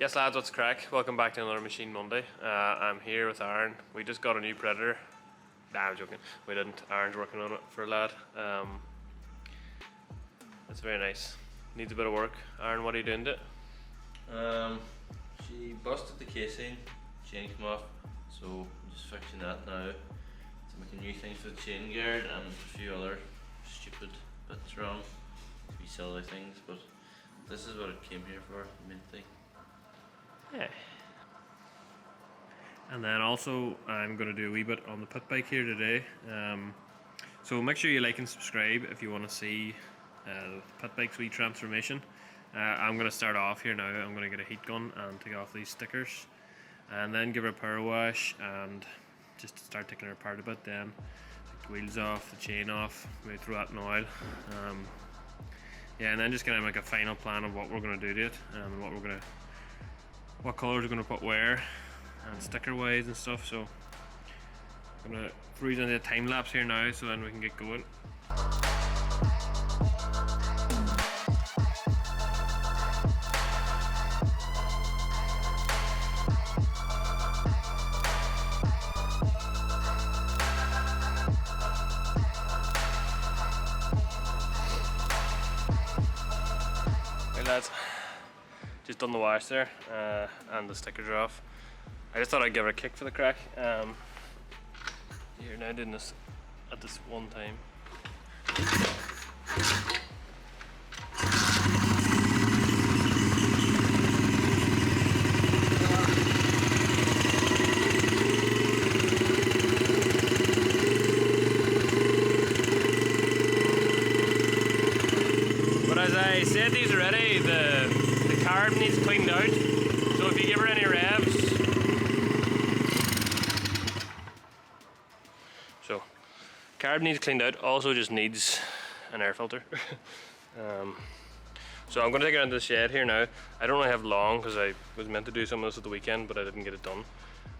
Yes lads, what's the crack? Welcome back to another Machine Monday. I'm here with Aaron. We just got a new Predator. Nah, I'm joking. We didn't. Aaron's working on it for a lad. It's very nice. Needs a bit of work. Aaron, what are you doing to it? She busted the casing, chain came off, so I'm just fixing that now. To make a new thing for the chain guard and a few other stupid bits wrong. To be silly things, but this is what it came here for, the main thing. Yeah. And then also I'm going to do a wee bit on the pit bike here today. So make sure you like and subscribe if you want to see the pit bike's wee transformation. I'm going to start off here now. I'm going to get a heat gun and take off these stickers and then give her a power wash and just start taking her apart a bit. Then take the wheels off, the chain off, maybe throw that in oil. Yeah, and then just kind of make a final plan of what we're going to do to it and what colours we're going to put where and sticker wise and stuff. So I'm going to freeze into a time lapse here now so then we can get going. Hey lads, just done the wash there and the stickers are off. I just thought I'd give her a kick for the crack. You're now doing this at this one time. But as I said these already, the carb needs cleaned out. So if you give her any revs, so carb needs cleaned out, also just needs an air filter. So I'm going to take it into the shed here now. I don't really have long because I was meant to do some of this at the weekend but I didn't get it done.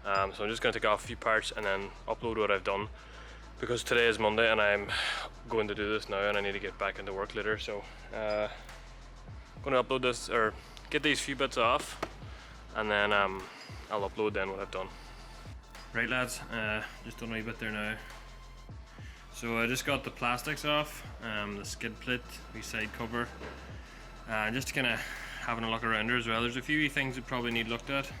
So I'm just going to take off a few parts and then upload what I've done, because today is Monday and I'm going to do this now and I need to get back into work later. So I'm going to upload this, or get these few bits off, and then I'll upload then what I've done. Right lads, just done a wee bit there now. So I just got the plastics off, the skid plate, the side cover, just kind of having a look around her as well. There's a few wee things that probably need looked at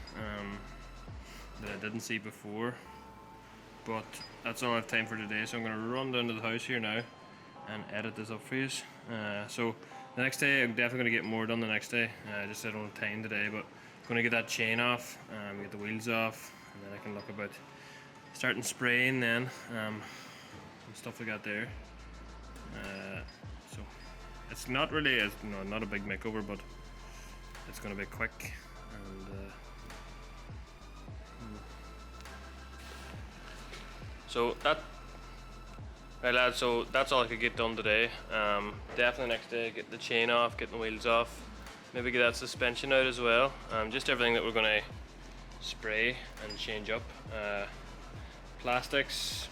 that I didn't see before, but that's all I have time for today. So I'm going to run down to the house here now and edit this up for you. So the next day I'm definitely going to get more done the next day. I just I don't have time today, but I'm going to get that chain off, get the wheels off, and then I can look about starting spraying then, and stuff like that there. So it's not really not a big makeover, but it's going to be quick. And so that, right lads, so that's all I could get done today. Definitely next day, get the chain off, get the wheels off, maybe get that suspension out as well. Just everything that we're going to spray and change up. Plastics,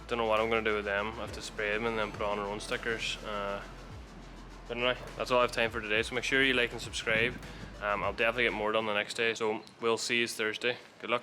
don't know what I'm going to do with them. I have to spray them and then put on our own stickers. But anyway, that's all I have time for today, so make sure you like and subscribe. I'll definitely get more done the next day, so we'll see you Thursday. Good luck.